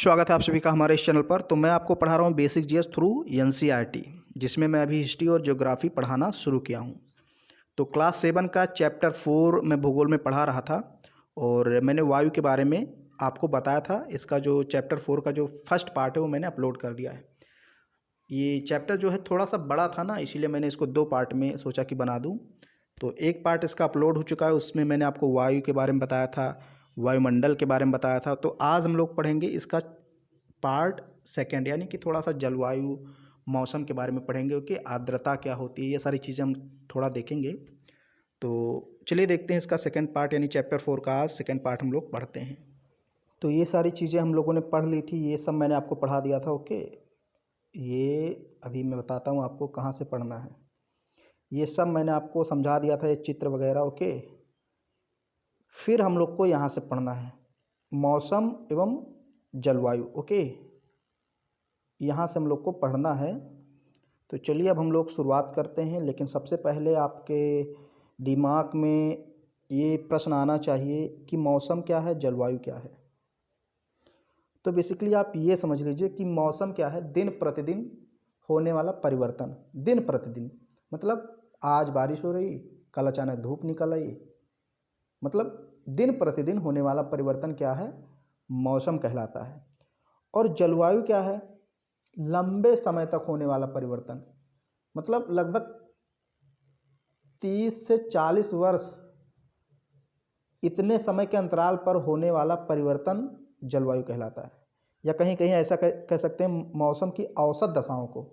स्वागत है आप सभी का हमारे इस चैनल पर। तो मैं आपको पढ़ा रहा हूँ बेसिक जीएस थ्रू एनसीईआरटी, जिसमें मैं अभी हिस्ट्री और ज्योग्राफी पढ़ाना शुरू किया हूँ। तो क्लास 7 का चैप्टर 4 मैं भूगोल में पढ़ा रहा था और मैंने वायु के बारे में आपको बताया था। इसका जो चैप्टर 4 का जो फर्स्ट पार्ट है वो मैंने अपलोड कर दिया है। ये चैप्टर जो है थोड़ा सा बड़ा था ना, इसीलिए मैंने इसको 2 पार्ट में सोचा कि बना दूँ। तो एक पार्ट इसका अपलोड हो चुका है, उसमें मैंने आपको वायु के बारे में बताया था, वायुमंडल के बारे में बताया था। तो आज हम लोग पढ़ेंगे इसका पार्ट 2, यानी कि थोड़ा सा जलवायु मौसम के बारे में पढ़ेंगे कि आर्द्रता क्या होती है, ये सारी चीज़ें हम थोड़ा देखेंगे। तो चलिए देखते हैं इसका सेकंड पार्ट, यानी चैप्टर 4 का आज सेकंड पार्ट हम लोग पढ़ते हैं। तो ये सारी चीज़ें हम लोगों ने पढ़ ली थी, ये सब मैंने आपको पढ़ा दिया था। ओके, ये अभी मैं बताता हूँ आपको कहाँ से पढ़ना है। ये सब मैंने आपको समझा दिया था, ये चित्र वगैरह। ओके, फिर हम लोग को यहाँ से पढ़ना है मौसम एवं जलवायु। ओके, यहाँ से हम लोग को पढ़ना है। तो चलिए अब हम लोग शुरुआत करते हैं, लेकिन सबसे पहले आपके दिमाग में ये प्रश्न आना चाहिए कि मौसम क्या है, जलवायु क्या है। तो बेसिकली आप ये समझ लीजिए कि मौसम क्या है, दिन प्रतिदिन होने वाला परिवर्तन। दिन प्रतिदिन मतलब आज बारिश हो रही, कल अचानक धूप निकल आई, मतलब दिन प्रतिदिन होने वाला परिवर्तन क्या है, मौसम कहलाता है। और जलवायु क्या है, लंबे समय तक होने वाला परिवर्तन, मतलब लगभग 30 से 40 वर्ष इतने समय के अंतराल पर होने वाला परिवर्तन जलवायु कहलाता है। या कहीं कहीं ऐसा कह सकते हैं, मौसम की औसत दशाओं को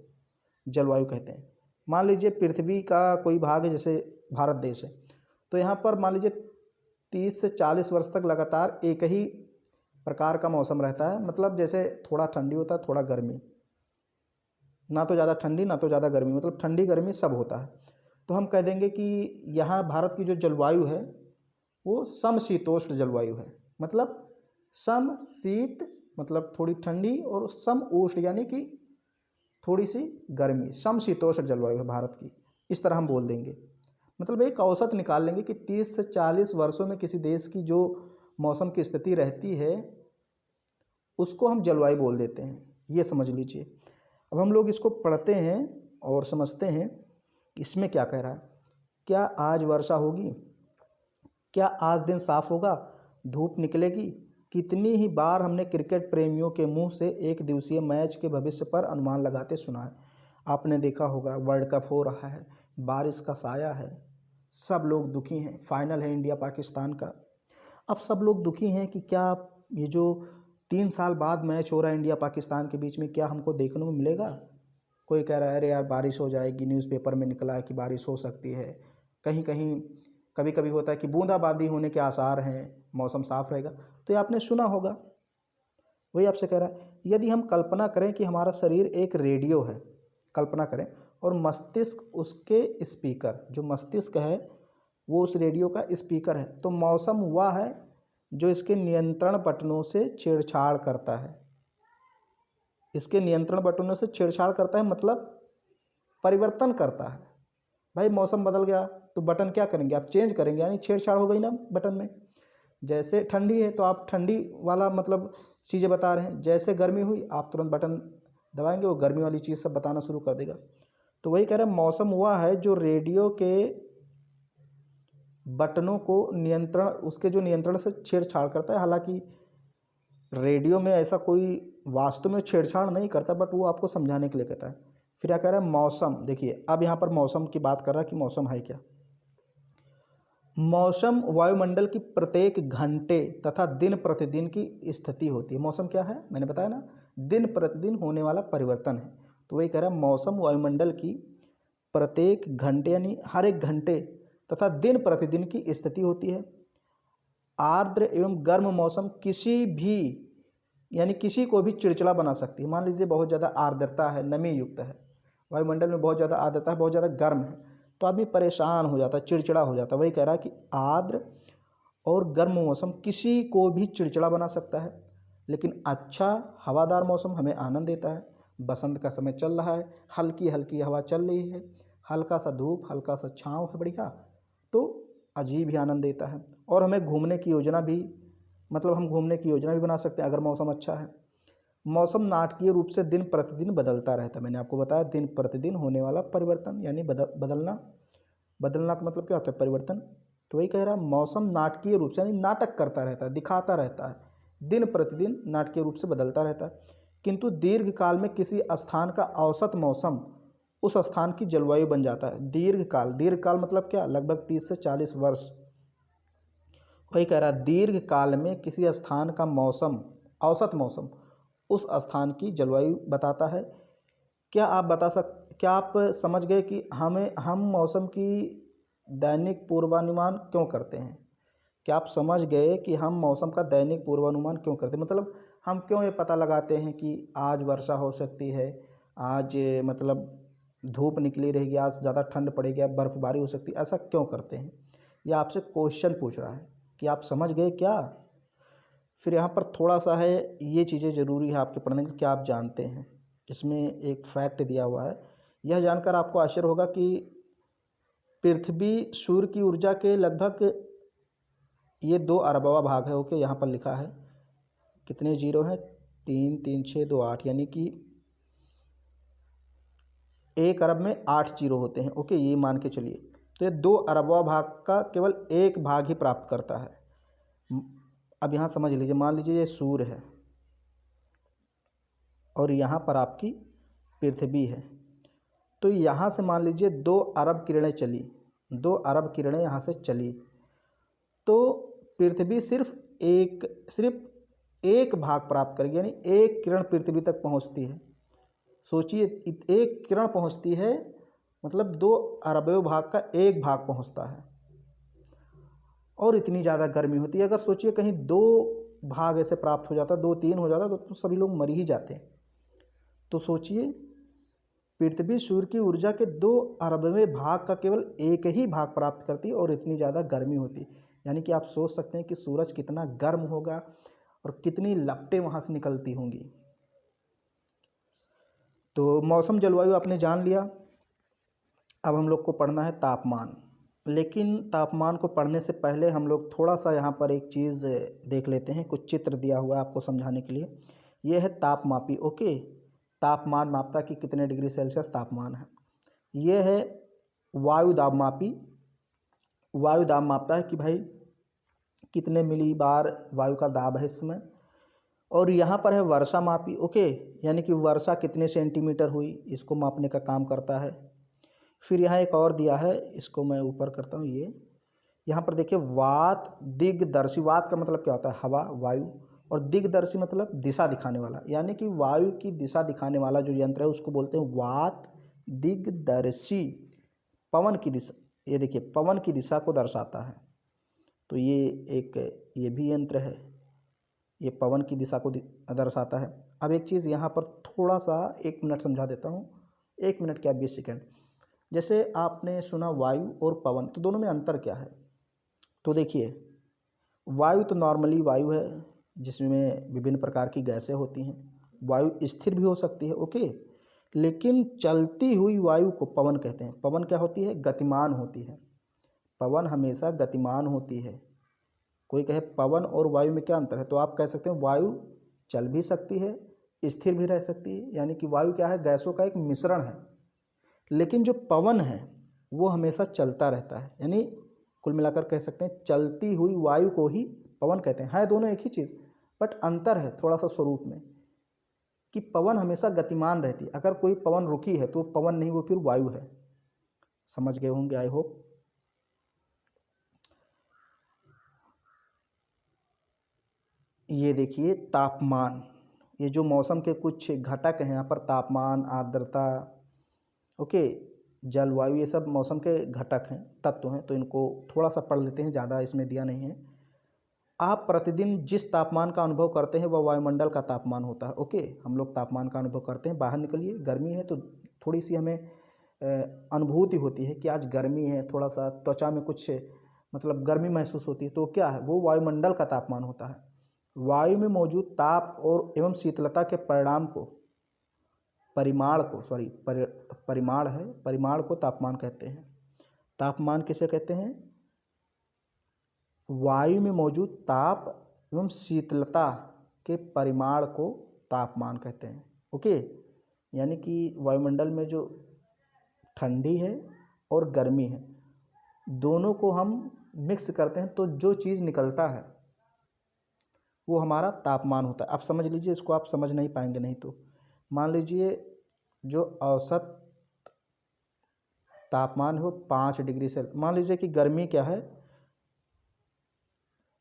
जलवायु कहते हैं। मान लीजिए पृथ्वी का कोई भाग है, जैसे भारत देश है, तो यहाँ पर मान लीजिए 30 से 40 वर्ष तक लगातार एक ही प्रकार का मौसम रहता है। मतलब जैसे थोड़ा ठंडी होता है, थोड़ा गर्मी, ना तो ज़्यादा ठंडी ना तो ज़्यादा गर्मी, मतलब ठंडी गर्मी सब होता है। तो हम कह देंगे कि यहाँ भारत की जो जलवायु है वो समशीतोष्ण जलवायु है। मतलब समशीत मतलब थोड़ी ठंडी, और सम उष्ण यानी कि थोड़ी सी गर्मी, समशीतोष्ण जलवायु है भारत की। इस तरह हम बोल देंगे, मतलब एक औसत निकाल लेंगे कि 30 से 40 वर्षों में किसी देश की जो मौसम की स्थिति रहती है उसको हम जलवायु बोल देते हैं। ये समझ लीजिए। अब हम लोग इसको पढ़ते हैं और समझते हैं इसमें क्या कह रहा है। क्या आज वर्षा होगी, क्या आज दिन साफ होगा, धूप निकलेगी। कितनी ही बार हमने क्रिकेट प्रेमियों के मुंह से एक दिवसीय मैच के भविष्य पर अनुमान लगाते सुना है। आपने देखा होगा वर्ल्ड कप हो रहा है, बारिश का साया है, सब लोग दुखी हैं। फाइनल है इंडिया पाकिस्तान का। अब सब लोग दुखी हैं कि क्या ये जो 3 साल बाद मैच हो रहा है इंडिया पाकिस्तान के बीच में, क्या हमको देखने को मिलेगा। कोई कह रहा है अरे यार बारिश हो जाएगी, न्यूज़पेपर में निकला है कि बारिश हो सकती है। कहीं कहीं कभी कभी होता है कि बूंदाबांदी होने के आसार हैं, मौसम साफ रहेगा। तो ये आपने सुना होगा। वही आपसे कह रहा है, यदि हम कल्पना करें कि हमारा शरीर एक रेडियो है, कल्पना करें, और मस्तिष्क उसके स्पीकर, जो मस्तिष्क है वो उस रेडियो का स्पीकर है, तो मौसम वह है जो इसके नियंत्रण बटनों से छेड़छाड़ करता है। इसके नियंत्रण बटनों से छेड़छाड़ करता है मतलब परिवर्तन करता है। भाई मौसम बदल गया तो बटन क्या करेंगे, आप चेंज करेंगे, यानी छेड़छाड़ हो गई ना बटन में। जैसे ठंडी है तो आप ठंडी वाला मतलब चीज़ें बता रहे हैं, जैसे गर्मी हुई आप तुरंत बटन दबाएंगे, वो गर्मी वाली चीज़ सब बताना शुरू कर देगा। तो वही कह रहे हैं, मौसम हुआ है जो रेडियो के बटनों को नियंत्रण, उसके जो नियंत्रण से छेड़छाड़ करता है। हालांकि रेडियो में ऐसा कोई वास्तव में छेड़छाड़ नहीं करता, बट वो आपको समझाने के लिए कहता है। फिर क्या कह रहा है, मौसम। देखिए अब यहाँ पर मौसम की बात कर रहा है कि मौसम है क्या। मौसम वायुमंडल की प्रत्येक घंटे तथा दिन प्रतिदिन की स्थिति होती है। मौसम क्या है, मैंने बताया ना, दिन प्रतिदिन होने वाला परिवर्तन है। तो वही कह रहा है, मौसम वायुमंडल की प्रत्येक घंटे यानी हर एक घंटे तथा दिन प्रतिदिन की स्थिति होती है। आर्द्र एवं गर्म मौसम किसी भी यानी किसी को भी चिड़चिड़ा बना सकती है। मान लीजिए बहुत ज़्यादा आर्द्रता है, नमी युक्त है, वायुमंडल में बहुत ज़्यादा आर्द्रता है, बहुत ज़्यादा गर्म है, तो आदमी परेशान हो जाता है, चिड़चिड़ा हो जाता है। वही कह रहा है कि आर्द्र और गर्म मौसम किसी को भी चिड़चिड़ा बना सकता है, लेकिन अच्छा हवादार मौसम हमें आनंद देता है। बसंत का समय चल रहा है, हल्की हल्की हवा चल रही है, हल्का सा धूप हल्का सा छाँव है बढ़िया, तो अजीब ही आनंद देता है। और हमें घूमने की योजना भी, मतलब हम घूमने की योजना भी बना सकते हैं अगर मौसम अच्छा है। मौसम नाटकीय रूप से दिन प्रतिदिन बदलता रहता है। मैंने आपको बताया दिन प्रतिदिन होने वाला परिवर्तन, यानी बदलना। बदलना का मतलब क्या होता है? परिवर्तन। तो वही कह रहा है, मौसम नाटकीय रूप से, यानी नाटक करता रहता है, दिखाता रहता है, दिन प्रतिदिन नाटकीय रूप से बदलता रहता है। किंतु दीर्घ काल में किसी स्थान का औसत मौसम उस स्थान की जलवायु बन जाता है। दीर्घ काल मतलब क्या? लगभग 30 से 40 वर्ष। वही कह रहा है, दीर्घ काल में किसी स्थान का मौसम, औसत मौसम उस स्थान की जलवायु बताता है। क्या आप समझ गए कि हम मौसम की दैनिक पूर्वानुमान क्यों करते हैं? क्या आप समझ गए कि हम मौसम का दैनिक पूर्वानुमान क्यों करते हैं? मतलब हम क्यों ये पता लगाते हैं कि आज वर्षा हो सकती है, आज मतलब धूप निकली रहेगी, आज ज़्यादा ठंड पड़ेगी, आज बर्फ़बारी हो सकती है, ऐसा क्यों करते हैं? ये आपसे क्वेश्चन पूछ रहा है कि आप समझ गए क्या? फिर यहाँ पर थोड़ा सा है, ये चीज़ें ज़रूरी है आपके पढ़ने में, क्या आप जानते हैं? इसमें एक फैक्ट दिया हुआ है, यह जानकर आपको आश्चर्य होगा कि पृथ्वी सूर्य की ऊर्जा के लगभग ये 2 अरबवा भाग है। ओके, यहाँ पर लिखा है कितने जीरो हैं? 3 3 6 2 8, यानी कि 1 अरब में 8 जीरो होते हैं। ओके, ये मान के चलिए। तो ये 2 अरबवा भाग का केवल 1 भाग ही प्राप्त करता है। अब यहाँ समझ लीजिए, मान लीजिए ये सूर्य है और यहाँ पर आपकी पृथ्वी है। तो यहाँ से मान लीजिए 2 अरब किरणें चली, 2 अरब किरणें यहाँ से चली, तो पृथ्वी सिर्फ एक भाग प्राप्त करेगी, यानी एक किरण पृथ्वी तक पहुँचती है। सोचिए, एक किरण पहुँचती है मतलब 2 अरबों भाग का 1 भाग पहुँचता है, और इतनी ज़्यादा गर्मी होती है। अगर सोचिए कहीं 2 भाग ऐसे प्राप्त हो जाता, 2 3 हो जाता, तो सभी लोग मर ही जाते। तो सोचिए, पृथ्वी सूर्य की ऊर्जा के 2 अरबवें भाग का केवल 1 ही भाग प्राप्त करती है, और इतनी ज़्यादा गर्मी होती। यानी कि आप सोच सकते हैं कि सूरज कितना गर्म होगा और कितनी लपटें वहाँ से निकलती होंगी। तो मौसम जलवायु आपने जान लिया। अब हम लोग को पढ़ना है तापमान। लेकिन तापमान को पढ़ने से पहले हम लोग थोड़ा सा यहाँ पर एक चीज़ देख लेते हैं। कुछ चित्र दिया हुआ है आपको समझाने के लिए। ये है तापमापी। ओके, तापमान मापता कि कितने डिग्री सेल्सियस तापमान है। ये है वायु दाब मापी। वायु दाब मापता है कि भाई कितने मिली बार वायु का दाब है इसमें। और यहाँ पर है वर्षा मापी। ओके, यानी कि वर्षा कितने सेंटीमीटर हुई, इसको मापने का काम करता है। फिर यहाँ एक और दिया है, इसको मैं ऊपर करता हूँ। ये यहाँ पर देखिए, वात दिग्दर्शी। वात का मतलब क्या होता है? हवा, वायु। और दिग्दर्शी मतलब दिशा दिखाने वाला, यानी कि वायु की दिशा दिखाने वाला जो यंत्र है उसको बोलते हैं वात दिग्दर्शी। पवन की दिशा, ये देखिए पवन की दिशा को दर्शाता है। तो ये भी यंत्र है, ये पवन की दिशा को दर्शाता है। अब एक चीज़ यहाँ पर थोड़ा सा 1 मिनट समझा देता हूँ। 1 मिनट क्या 20 सेकेंड। जैसे आपने सुना वायु और पवन, तो दोनों में अंतर क्या है? तो देखिए, वायु तो नॉर्मली वायु है जिसमें विभिन्न प्रकार की गैसें होती हैं। वायु स्थिर भी हो सकती है। ओके, लेकिन चलती हुई वायु को पवन कहते हैं। पवन क्या होती है? गतिमान होती है। पवन हमेशा गतिमान होती है। कोई कहे पवन और वायु में क्या अंतर है, तो आप कह सकते हैं वायु चल भी सकती है, स्थिर भी रह सकती है। यानी कि वायु क्या है? गैसों का एक मिश्रण है। लेकिन जो पवन है वो हमेशा चलता रहता है। यानी कुल मिलाकर कह सकते हैं चलती हुई वायु को ही पवन कहते हैं। है दोनों एक ही चीज़, बट अंतर है थोड़ा सा स्वरूप में, कि पवन हमेशा गतिमान रहती है। अगर कोई पवन रुकी है तो पवन नहीं, वो फिर वायु है। समझ गए होंगे, आई होप। ये देखिए तापमान, ये जो मौसम के कुछ घटक हैं यहाँ पर, तापमान, आर्द्रता, ओके, जलवायु, ये सब मौसम के घटक हैं, तत्व हैं। तो इनको थोड़ा सा पढ़ लेते हैं, ज़्यादा इसमें दिया नहीं है। आप प्रतिदिन जिस तापमान का अनुभव करते हैं वह वायुमंडल का तापमान होता है। ओके, हम लोग तापमान का अनुभव करते हैं। बाहर निकलिए, गर्मी है तो थोड़ी सी हमें अनुभूति होती है कि आज गर्मी है, थोड़ा सा त्वचा में कुछ मतलब गर्मी महसूस होती है। तो क्या है? वो वायुमंडल का तापमान होता है। वायु में मौजूद ताप और एवं शीतलता के परिमाण को तापमान कहते हैं। तापमान किसे कहते हैं? वायु में मौजूद ताप एवं शीतलता के परिमाण को तापमान कहते हैं। ओके, यानी कि वायुमंडल में जो ठंडी है और गर्मी है, दोनों को हम मिक्स करते हैं तो जो चीज़ निकलता है वो हमारा तापमान होता है। आप समझ लीजिए, इसको आप समझ नहीं पाएंगे नहीं तो। मान लीजिए जो औसत तापमान है वो 5 डिग्री सेल्सियस, मान लीजिए कि गर्मी क्या है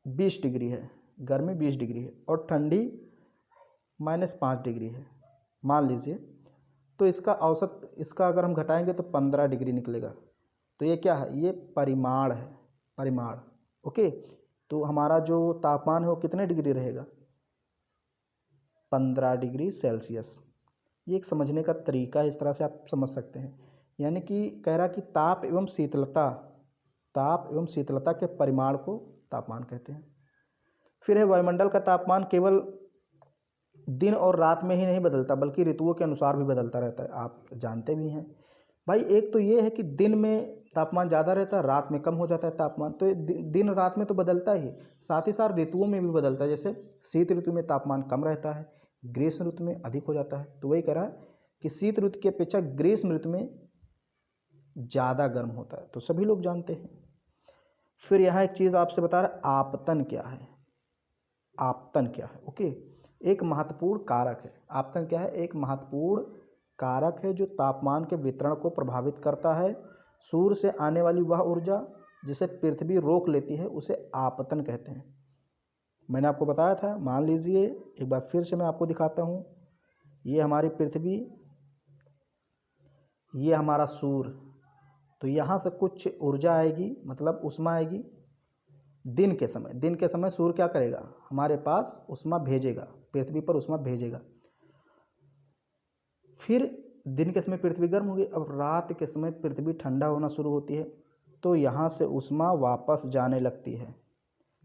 20 डिग्री है, गर्मी 20 डिग्री है और ठंडी -5 डिग्री है मान लीजिए, तो इसका औसत, इसका अगर हम घटाएंगे तो 15 डिग्री निकलेगा। तो ये क्या है, ये परिमाण है, परिमाण। ओके, तो हमारा जो तापमान है वो कितने डिग्री रहेगा, 15 डिग्री सेल्सियस। ये एक समझने का तरीका है, इस तरह से आप समझ सकते हैं। यानी कि कह रहा कि ताप एवं शीतलता के परिमाण को तापमान कहते हैं। फिर है वायुमंडल का तापमान केवल दिन और रात में ही नहीं बदलता बल्कि ऋतुओं के अनुसार भी बदलता रहता है, आप जानते भी हैं भाई। एक तो ये है कि दिन में तापमान ज़्यादा रहता है, रात में कम हो जाता है तापमान, तो ये दिन रात में तो बदलता ही, साथ ही साथ ऋतुओं में भी बदलता है। जैसे शीत ऋतु में तापमान कम रहता है, ग्रीष्म ऋतु में अधिक हो जाता है। तो वही कह रहा है कि शीत ऋतु की अपेक्षा ग्रीष्म ऋतु में ज़्यादा गर्म होता है, तो सभी लोग जानते हैं। फिर यहाँ एक चीज़ आपसे बता रहा है, आपतन क्या है। आपतन क्या है, ओके, एक महत्वपूर्ण कारक है। आपतन क्या है, एक महत्वपूर्ण कारक है जो तापमान के वितरण को प्रभावित करता है। सूर्य से आने वाली वह ऊर्जा जिसे पृथ्वी रोक लेती है उसे आपतन कहते हैं। मैंने आपको बताया था, मान लीजिए एक बार फिर से मैं आपको दिखाता हूँ। ये हमारी पृथ्वी, ये हमारा सूर्य, तो यहाँ से कुछ ऊर्जा आएगी, मतलब ऊष्मा आएगी दिन के समय सूर्य क्या करेगा, हमारे पास ऊष्मा भेजेगा, पृथ्वी पर ऊष्मा भेजेगा। फिर दिन के समय पृथ्वी गर्म होगी, अब रात के समय पृथ्वी ठंडा होना शुरू होती है, तो यहाँ से ऊष्मा वापस जाने लगती है।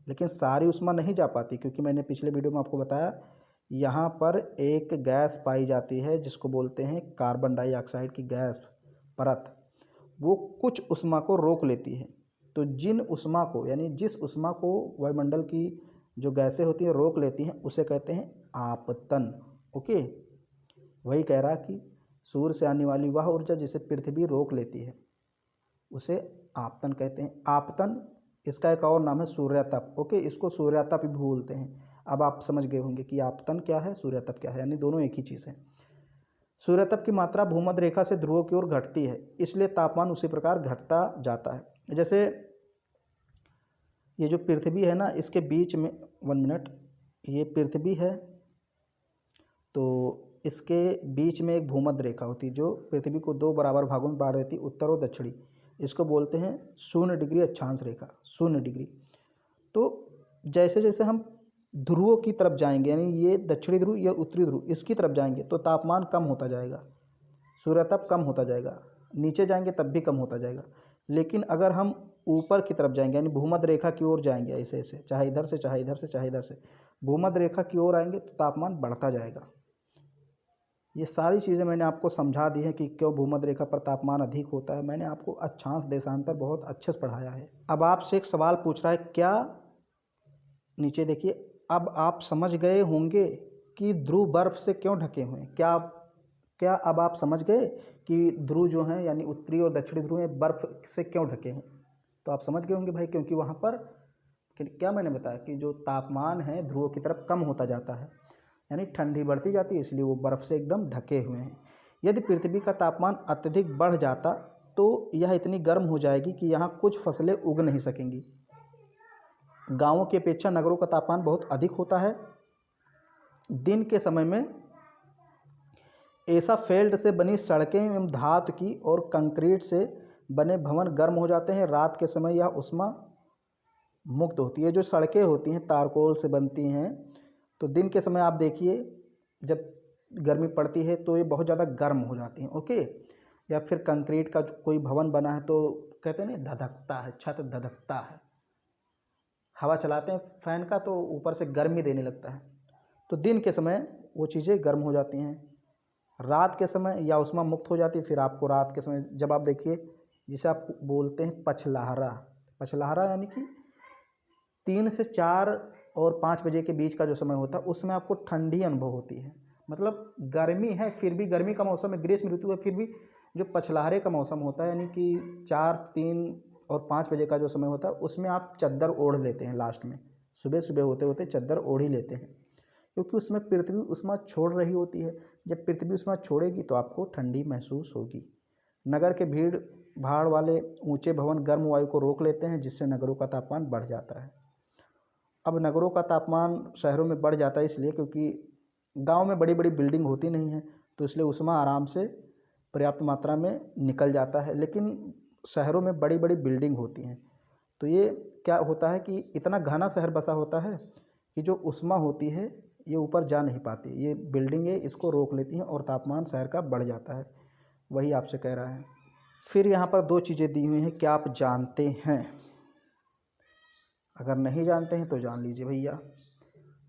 लेकिन सारी ऊष्मा नहीं जा पाती, क्योंकि मैंने पिछले वीडियो में आपको बताया यहाँ पर एक गैस पाई जाती है जिसको बोलते हैं कार्बन डाइऑक्साइड की गैस परत, वो कुछ ऊष्मा को रोक लेती है। तो जिन ऊष्मा को, यानी जिस ऊष्मा को वायुमंडल की जो गैसें होती हैं रोक लेती हैं उसे कहते हैं आपतन। ओके, वही कह रहा कि सूर्य से आने वाली वह ऊर्जा जिसे पृथ्वी रोक लेती है उसे आपतन कहते हैं। आपतन, इसका एक और नाम है सूर्यातप। ओके, इसको सूर्यातप भी बोलते हैं। अब आप समझ गए होंगे कि आपतन क्या है, सूर्यातप क्या है, यानी दोनों एक ही चीज़ है। सूर्यातप की मात्रा भूमध्य रेखा से ध्रुवों की ओर घटती है, इसलिए तापमान उसी प्रकार घटता जाता है। जैसे ये जो पृथ्वी है ना, इसके बीच में 1 मिनट, ये पृथ्वी है तो इसके बीच में एक भूमध्य रेखा होती है जो पृथ्वी को 2 बराबर भागों में बांट देती है, उत्तर और दक्षिणी। इसको बोलते हैं 0 डिग्री अक्षांश रेखा, 0 डिग्री। तो जैसे जैसे हम ध्रुवों की तरफ जाएंगे, यानी ये दक्षिणी ध्रुव या उत्तरी ध्रुव, इसकी तरफ जाएंगे तो तापमान कम होता जाएगा, सूर्यातप कम होता जाएगा। नीचे जाएंगे तब भी कम होता जाएगा। लेकिन अगर हम ऊपर की तरफ जाएंगे, यानी भूमध्य रेखा की ओर जाएंगे, ऐसे ऐसे, चाहे इधर से चाहे इधर से चाहे इधर से, भूमध्य रेखा की ओर आएंगे तो तापमान बढ़ता जाएगा। ये सारी चीज़ें मैंने आपको समझा दी हैं कि क्यों भूमध्य रेखा पर तापमान अधिक होता है। मैंने आपको अक्षांश देशांतर बहुत अच्छे से पढ़ाया है। अब आपसे एक सवाल पूछ रहा है, क्या, नीचे देखिए, अब आप समझ गए होंगे कि ध्रुव बर्फ से क्यों ढके हुए हैं। क्या अब आप समझ गए कि ध्रुव जो हैं, यानी उत्तरी और दक्षिणी ध्रुव हैं, बर्फ से क्यों ढके हैं। तो आप समझ गए होंगे भाई, क्योंकि वहाँ पर क्या मैंने बताया कि जो तापमान है ध्रुवों की तरफ कम होता जाता है, यानी ठंडी बढ़ती जाती है, इसलिए वो बर्फ़ से एकदम ढके हुए हैं। यदि पृथ्वी का तापमान अत्यधिक बढ़ जाता तो यह इतनी गर्म हो जाएगी कि यहाँ कुछ फसलें उग नहीं सकेंगी। गांवों की अपेक्षा नगरों का तापमान बहुत अधिक होता है। दिन के समय में ऐसा फेल्ट से बनी सड़कें एवं धातु की और कंक्रीट से बने भवन गर्म हो जाते हैं। रात के समय यह ऊष्मा मुक्त होती है। जो सड़कें होती हैं तारकोल से बनती हैं, तो दिन के समय आप देखिए जब गर्मी पड़ती है तो ये बहुत ज़्यादा गर्म हो जाती हैं। ओके, या फिर कंक्रीट का कोई भवन बना है तो कहते हैं ना धधकता है, छत धधकता है, हवा चलाते हैं फैन का तो ऊपर से गर्मी देने लगता है। तो दिन के समय वो चीज़ें गर्म हो जाती हैं, रात के समय या ऊष्मा मुक्त हो जाती है। फिर आपको रात के समय जब आप देखिए, जिसे आप बोलते हैं पछलहरा, पछलहरा यानी कि 3 से 4 और 5 बजे के बीच का जो समय होता है उसमें आपको ठंडी अनुभव होती है। मतलब गर्मी है फिर भी, गर्मी का मौसम है, ग्रीष्म ऋतु है, फिर भी जो पछलहरे का मौसम होता है यानी कि 4, 3 और 5 बजे का जो समय होता है उसमें आप चद्दर ओढ़ लेते हैं। लास्ट में सुबह सुबह होते होते चद्दर ओढ़ ही लेते हैं, क्योंकि उसमें पृथ्वी उष्मा छोड़ रही होती है। जब पृथ्वी उष्मा छोड़ेगी तो आपको ठंडी महसूस होगी। नगर के भीड़ भाड़ वाले ऊंचे भवन गर्म वायु को रोक लेते हैं, जिससे नगरों का तापमान बढ़ जाता है। अब नगरों का तापमान शहरों में बढ़ जाता है इसलिए क्योंकि गांव में बड़ी बड़ी बिल्डिंग होती नहीं है, तो इसलिए उष्मा आराम से पर्याप्त मात्रा में निकल जाता है। लेकिन शहरों में बड़ी बड़ी बिल्डिंग होती हैं, तो ये क्या होता है कि इतना घना शहर बसा होता है कि जो उष्मा होती है ये ऊपर जा नहीं पाती, ये बिल्डिंगें इसको रोक लेती हैं और तापमान शहर का बढ़ जाता है। वही आपसे कह रहा है। फिर यहाँ पर 2 चीज़ें दी हुई हैं, क्या आप जानते हैं? अगर नहीं जानते हैं तो जान लीजिए भैया।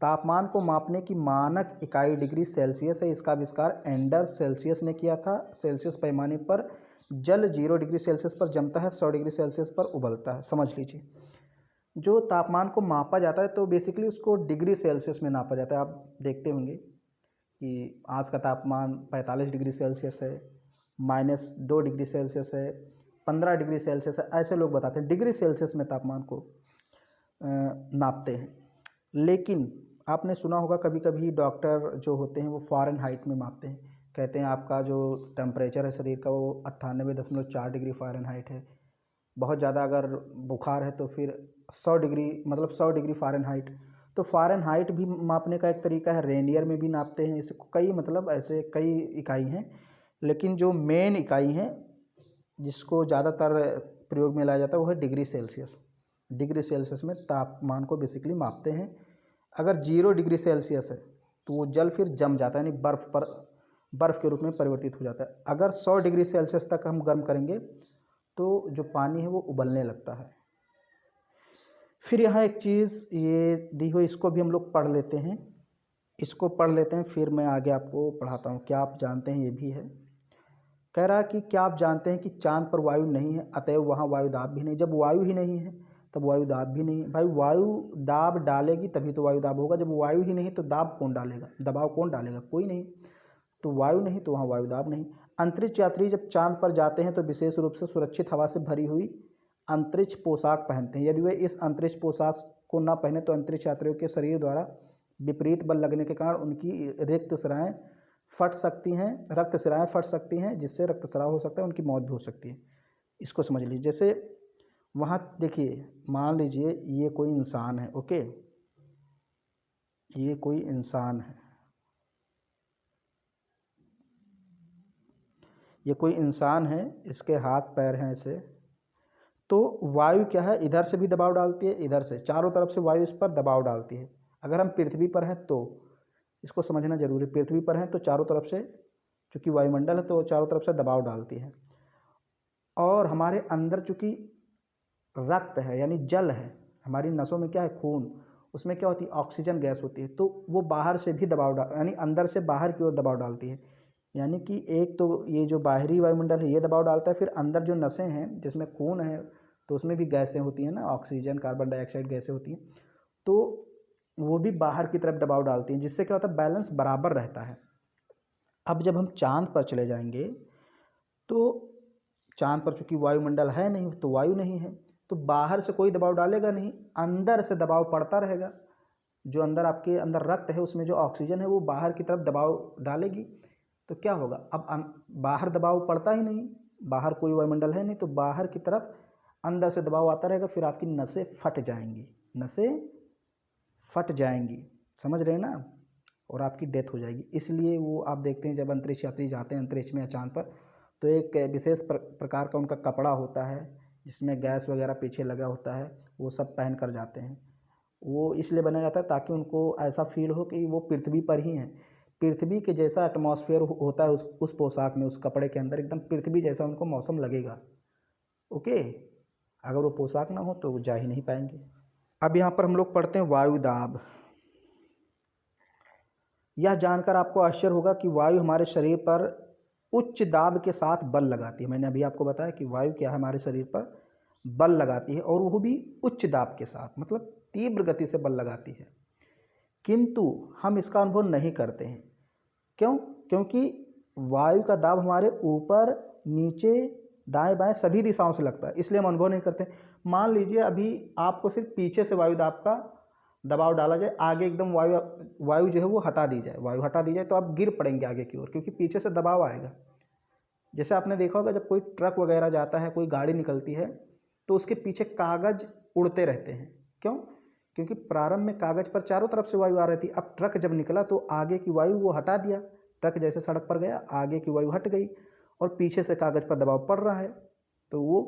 तापमान को मापने की मानक इकाई डिग्री सेल्सियस है। इसका आविष्कार एंडर्स सेल्सियस ने किया था। सेल्सियस पैमाने पर जल 0 डिग्री सेल्सियस पर जमता है, 100 डिग्री सेल्सियस पर उबलता है। समझ लीजिए, जो तापमान को मापा जाता है तो बेसिकली उसको डिग्री सेल्सियस में नापा जाता है। आप देखते होंगे कि आज का तापमान 45 डिग्री सेल्सियस है, -2 डिग्री सेल्सियस है, 15 डिग्री सेल्सियस है, ऐसे लोग बताते हैं। डिग्री सेल्सियस में तापमान को नापते हैं। लेकिन आपने सुना होगा कभी कभी डॉक्टर जो होते हैं वो फ़ारेनहाइट में मापते हैं। कहते हैं आपका जो टेम्परेचर है शरीर का वो 98.4 डिग्री फ़ारेनहाइट है। बहुत ज़्यादा अगर बुखार है तो फिर 100 डिग्री, मतलब 100 डिग्री फ़ारेनहाइट। तो फ़ारेनहाइट भी मापने का एक तरीका है, रेनियर में भी नापते हैं। इसको कई, मतलब ऐसे कई इकाई हैं, लेकिन जो मेन इकाई हैं जिसको ज़्यादातर प्रयोग में लाया जाता है वो है डिग्री सेल्सियस। डिग्री सेल्सियस में तापमान को बेसिकली मापते हैं। अगर 0 डिग्री सेल्सियस है तो वो जल फिर जम जाता है, यानी बर्फ़ के रूप में परिवर्तित हो जाता है। अगर 100 डिग्री सेल्सियस तक हम गर्म करेंगे तो जो पानी है वो उबलने लगता है। फिर यहाँ एक चीज़ ये दी हुई, इसको भी हम लोग पढ़ लेते हैं। इसको पढ़ लेते हैं फिर मैं आगे आपको पढ़ाता हूँ। क्या आप जानते हैं, ये भी है। कह रहा है कि क्या आप जानते हैं कि चांद पर वायु नहीं है, अतएव वहाँ वायु दाब भी नहीं। जब वायु ही नहीं है तब वायु दाब भी नहीं है। भाई वायु दाब डालेगी तभी तो वायु दाब होगा। जब वायु ही नहीं तो दाब कौन डालेगा, दबाव कौन डालेगा? कोई नहीं। तो वायु नहीं तो वहाँ वायु दाब नहीं। अंतरिक्ष यात्री जब चांद पर जाते हैं तो विशेष रूप से सुरक्षित हवा से भरी हुई अंतरिक्ष पोशाक पहनते हैं। यदि वे इस अंतरिक्ष पोशाक को न पहने तो अंतरिक्ष यात्रियों के शरीर द्वारा विपरीत बल लगने के कारण उनकी रक्तस्राएं फट सकती हैं, रक्तस्राएं फट सकती हैं, जिससे रक्तस्राव हो सकता है, उनकी मौत भी हो सकती है। इसको समझ लीजिए। जैसे वहाँ देखिए, मान लीजिए ये कोई इंसान है, ओके, ये कोई इंसान है, ये कोई इंसान है, इसके हाथ पैर हैं ऐसे। तो वायु क्या है, इधर से भी दबाव डालती है, इधर से, चारों तरफ से वायु इस पर दबाव डालती है। अगर हम पृथ्वी पर हैं तो इसको समझना जरूरी, पृथ्वी पर हैं तो चारों तरफ से, चूँकि वायुमंडल है तो चारों तरफ से दबाव डालती है। और हमारे अंदर चूँकि रक्त है यानी जल है, हमारी नसों में क्या है, खून, उसमें क्या होती है, ऑक्सीजन गैस होती है, तो वो बाहर से भी दबाव डाल, यानी अंदर से बाहर की ओर दबाव डालती है। यानी कि एक तो ये जो बाहरी वायुमंडल है ये दबाव डालता है, फिर अंदर जो नसें हैं जिसमें खून है तो उसमें भी गैसें होती हैं ना, ऑक्सीजन, कार्बन डाइऑक्साइड गैसें होती हैं, तो वो भी बाहर की तरफ दबाव डालती हैं, जिससे क्या होता है, बैलेंस बराबर रहता है। अब जब हम चांद पर चले जाएंगे तो चांद पर चूंकि वायुमंडल है नहीं तो वायु नहीं है, तो बाहर से कोई दबाव डालेगा नहीं, अंदर से दबाव पड़ता रहेगा। जो अंदर आपके अंदर रक्त है उसमें जो ऑक्सीजन है वो बाहर की तरफ दबाव डालेगी, तो क्या होगा, अब बाहर दबाव पड़ता ही नहीं, बाहर कोई वायुमंडल है नहीं, तो बाहर की तरफ अंदर से दबाव आता रहेगा, फिर आपकी नसें फट जाएंगी, नसें फट जाएंगी, समझ रहे हैं ना, और आपकी डेथ हो जाएगी। इसलिए वो आप देखते हैं जब अंतरिक्ष यात्री जाते हैं अंतरिक्ष में या चांद पर, तो एक विशेष प्रकार का उनका कपड़ा होता है जिसमें गैस वगैरह पीछे लगा होता है, वो सब पहन कर जाते हैं। वो इसलिए बनाया जाता है ताकि उनको ऐसा फील हो कि वो पृथ्वी पर ही हैं, पृथ्वी के जैसा एटमॉस्फेयर होता है उस पोशाक में, उस कपड़े के अंदर एकदम पृथ्वी जैसा उनको मौसम लगेगा। ओके, अगर वो पोशाक ना हो तो वो जा ही नहीं पाएंगे। अब यहाँ पर हम लोग पढ़ते हैं वायु दाब। यह जानकर आपको आश्चर्य होगा कि वायु हमारे शरीर पर उच्च दाब के साथ बल लगाती है। मैंने अभी आपको बताया कि वायु क्या है, हमारे शरीर पर बल लगाती है, और वो भी उच्च दाब के साथ, मतलब तीव्र गति से बल लगाती है, किंतु हम इसका अनुभव नहीं करते हैं। क्यों? क्योंकि वायु का दाब हमारे ऊपर, नीचे, दाएं बाएं सभी दिशाओं से लगता है, इसलिए हम अनुभव नहीं करते। मान लीजिए अभी आपको सिर्फ पीछे से वायु दाब का दबाव डाला जाए, आगे एकदम वायु जो है वो हटा दी जाए, वायु हटा दी जाए, तो आप गिर पड़ेंगे आगे की ओर, क्योंकि पीछे से दबाव आएगा। जैसे आपने देखा होगा जब कोई ट्रक वगैरह जाता है, कोई गाड़ी निकलती है, तो उसके पीछे कागज उड़ते रहते हैं। क्यों? क्योंकि प्रारंभ में कागज पर चारों तरफ से वायु आ रही थी, अब ट्रक जब निकला तो आगे की वायु वो हटा दिया, ट्रक जैसे सड़क पर गया आगे की वायु हट गई और पीछे से कागज पर दबाव पड़ रहा है, तो वो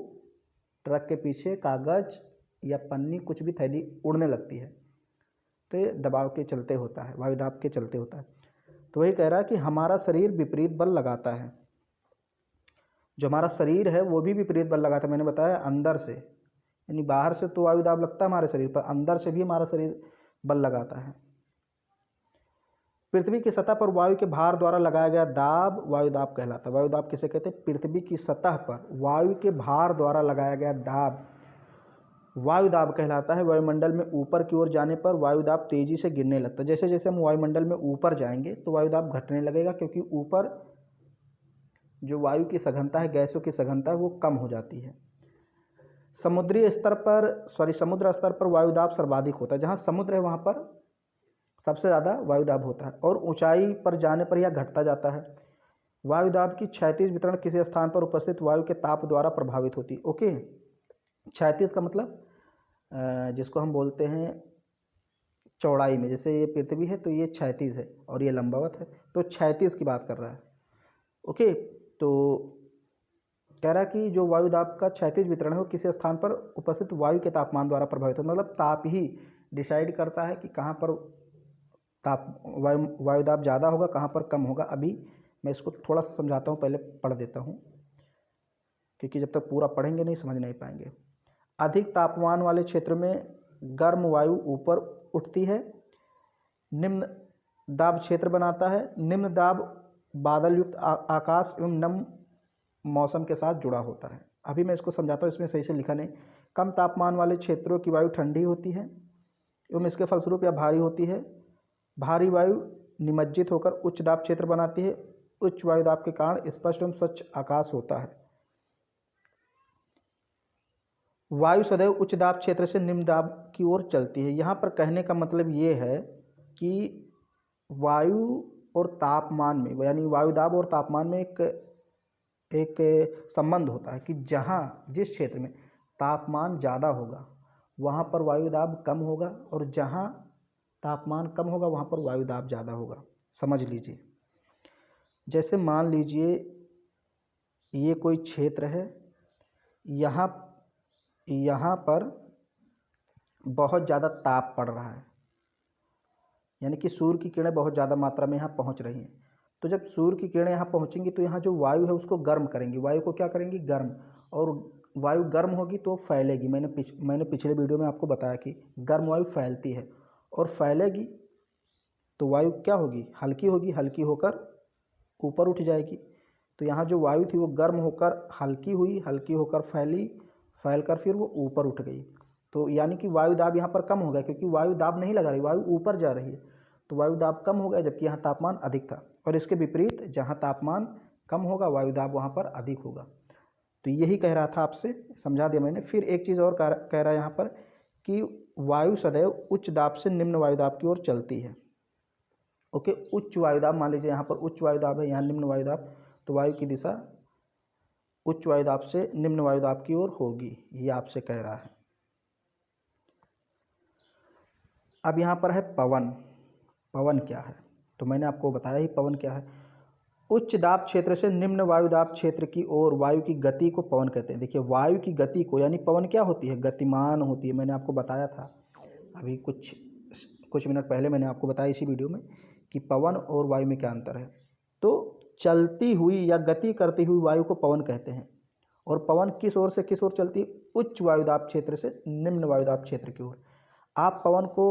ट्रक के पीछे कागज या पन्नी कुछ भी थैली उड़ने लगती है। तो ये दबाव के चलते होता है, वायु दाब के चलते होता है। तो वही कह रहा है कि हमारा शरीर विपरीत बल लगाता है, जो हमारा शरीर है वो भी विपरीत बल लगाता है। मैंने बताया अंदर से, यानी बाहर से तो वायु दाब लगता है हमारे शरीर पर, अंदर से भी हमारा शरीर बल लगाता है। पृथ्वी की सतह पर वायु के भार द्वारा लगाया गया दाब वायु दाब कहलाता है। वायु दाब किसे कहते हैं? पृथ्वी की सतह पर वायु के भार द्वारा लगाया गया दाब वायु दाब कहलाता है। वायुमंडल में ऊपर की ओर जाने पर वायु दाब तेजी से गिरने लगता है। जैसे जैसे हम वायुमंडल में ऊपर जाएंगे तो वायु दाब घटने लगेगा, क्योंकि ऊपर जो वायु की सघनता है, गैसों की सघनता है, वो कम हो जाती है। समुद्र स्तर पर वायु दाब सर्वाधिक होता है। जहाँ समुद्र है वहाँ पर सबसे ज़्यादा वायु दाब होता है और ऊंचाई पर जाने पर यह घटता जाता है। वायु दाब की क्षैतिज वितरण किसी स्थान पर उपस्थित वायु के ताप द्वारा प्रभावित होती है। ओके, क्षैतिज का मतलब जिसको हम बोलते हैं चौड़ाई में, जैसे ये पृथ्वी है तो ये क्षैतिज है और ये लंबवत है, तो क्षैतिज की बात कर रहा है। ओके, तो कह रहा है कि जो वायु दाब का क्षैतिज वितरण है वो किसी स्थान पर उपस्थित वायु के तापमान द्वारा प्रभावित होता है। मतलब ताप ही डिसाइड करता है कि कहाँ पर वायु दाब ज़्यादा होगा, कहाँ पर कम होगा। अभी मैं इसको थोड़ा सा समझाता हूँ, पहले पढ़ देता हूँ, क्योंकि जब तक पूरा पढ़ेंगे नहीं समझ नहीं पाएंगे। अधिक तापमान वाले क्षेत्र में गर्म वायु ऊपर उठती है, निम्न दाब क्षेत्र बनाता है। निम्न दाब बादल युक्त आकाश एवं नम मौसम के साथ जुड़ा होता है। अभी मैं इसको समझाता हूँ, इसमें सही से लिखा नहीं। कम तापमान वाले क्षेत्रों की वायु ठंडी होती है एवं इसके फलस्वरूप या भारी होती है। भारी वायु निमज्जित होकर उच्च दाब क्षेत्र बनाती है। उच्च वायु दाब के कारण स्पष्ट एवं स्वच्छ आकाश होता है। वायु सदैव उच्च दाब क्षेत्र से निम्न दाब की ओर चलती है। यहाँ पर कहने का मतलब ये है कि वायु और तापमान में, यानी वायु दाब और तापमान में एक संबंध होता है कि जहाँ जिस क्षेत्र में तापमान ज़्यादा होगा वहाँ पर वायु दाब कम होगा, और जहाँ तापमान कम होगा वहाँ पर वायु दाब ज़्यादा होगा। समझ लीजिए, जैसे मान लीजिए ये कोई क्षेत्र है, यहाँ पर बहुत ज़्यादा ताप पड़ रहा है, यानी कि सूर्य की किरणें बहुत ज़्यादा मात्रा में यहाँ पहुँच रही हैं। तो जब सूर्य की किरणें यहाँ पहुँचेंगी तो यहाँ जो वायु है उसको गर्म करेंगी। वायु को क्या करेंगी? गर्म। और वायु गर्म होगी तो फैलेगी। मैंने पिछले वीडियो में आपको बताया कि गर्म वायु फैलती है और फैलेगी तो वायु क्या होगी? हल्की होगी। हल्की होकर ऊपर उठ जाएगी। तो यहाँ जो वायु थी वो गर्म होकर हल्की हुई, हल्की होकर फैली, फैलकर फिर वो ऊपर उठ गई। तो यानी कि वायु दाब यहाँ पर कम हो गया, क्योंकि वायु दाब नहीं लगा रही, वायु ऊपर जा रही है, तो वायु दाब कम हो गया, जबकि यहाँ तापमान अधिक था। और इसके विपरीत जहाँ तापमान कम होगा वायु दाब वहाँ पर अधिक होगा। तो यही कह रहा था आपसे, समझा दिया मैंने। फिर एक चीज़ और कह रहा है यहाँ पर कि वायु सदैव उच्च दाब से निम्न वायु दाब की ओर चलती है। ओके, उच्च वायु दाब, मान लीजिए यहाँ पर उच्च वायु दाब है, यहाँ निम्न वायु दाब, तो वायु की दिशा उच्च वायु दाब से निम्न वायु दाब की ओर होगी, ये आपसे कह रहा है। अब यहाँ पर है पवन। पवन क्या है? तो मैंने आपको बताया ही पवन क्या है। उच्च दाब क्षेत्र से निम्न वायु दाब क्षेत्र की ओर वायु की गति को पवन कहते हैं। देखिए, वायु की गति को, यानी पवन क्या होती है? गतिमान होती है। मैंने आपको बताया था अभी कुछ मिनट पहले, मैंने आपको बताया इसी वीडियो में कि पवन और वायु में क्या अंतर है। तो चलती हुई या गति करती हुई वायु को पवन कहते हैं। और पवन किस ओर से किस ओर चलती है? उच्च वायुदाब क्षेत्र से निम्न वायुदाब क्षेत्र की ओर। आप पवन को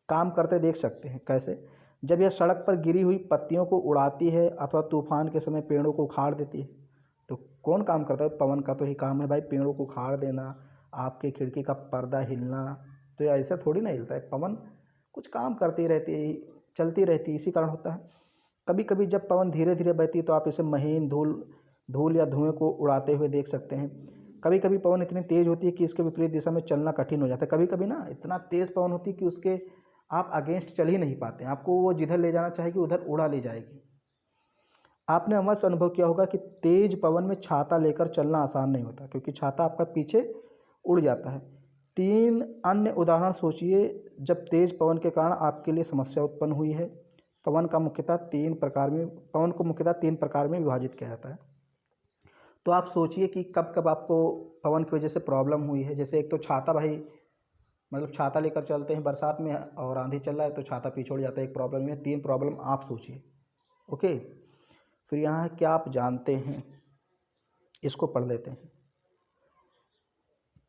काम करते देख सकते हैं। कैसे? जब यह सड़क पर गिरी हुई पत्तियों को उड़ाती है अथवा तूफान के समय पेड़ों को उखाड़ देती है। तो कौन काम करता है? पवन का तो ही काम है भाई, पेड़ों को उखाड़ देना, आपके खिड़की का पर्दा हिलना। तो ऐसा थोड़ी ना हिलता है, पवन कुछ काम करती रहती है, चलती रहती है, इसी कारण होता है। कभी कभी जब पवन धीरे धीरे बहती है तो आप इसे महीन धूल या धुएं को उड़ाते हुए देख सकते हैं। कभी कभी पवन इतनी तेज़ होती है कि इसके विपरीत दिशा में चलना कठिन हो जाता है। कभी कभी ना इतना तेज़ पवन होती है कि उसके आप अगेंस्ट चल ही नहीं पाते, आपको वो जिधर ले जाना चाहेगी उधर उड़ा ले जाएगी। आपने अवश्य अनुभव किया होगा कि तेज पवन में छाता लेकर चलना आसान नहीं होता, क्योंकि छाता आपका पीछे उड़ जाता है। 3 अन्य उदाहरण सोचिए जब तेज पवन के कारण आपके लिए समस्या उत्पन्न हुई है। पवन को मुख्यतः 3 प्रकार में विभाजित किया जाता है। तो आप सोचिए कि कब कब आपको पवन की वजह से प्रॉब्लम हुई है। जैसे एक तो छाता, भाई मतलब छाता लेकर चलते हैं बरसात में और आंधी चल रहा है तो छाता पीछे उड़ जाता है, एक प्रॉब्लम है। 3 प्रॉब्लम आप सोचिए। ओके, फिर यहाँ है क्या आप जानते हैं, इसको पढ़ लेते हैं।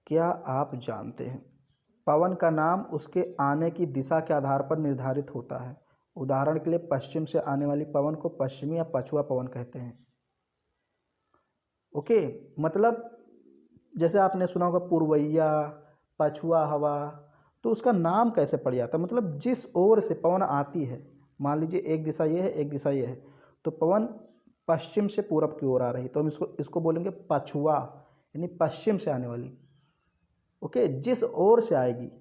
क्या आप जानते हैं पवन का नाम उसके आने की दिशा के आधार पर निर्धारित होता है। उदाहरण के लिए पश्चिम से आने वाली पवन को पश्चिमी या पछुआ पवन कहते हैं। ओके, मतलब जैसे आपने सुना होगा पूर्वैया, पछुआ हवा, तो उसका नाम कैसे पड़ जाता है, मतलब जिस ओर से पवन आती है। मान लीजिए एक दिशा ये है, एक दिशा ये है, तो पवन पश्चिम से पूरब की ओर आ रही, तो हम इसको बोलेंगे पछुआ, यानी पश्चिम से आने वाली। ओके, जिस ओर से आएगी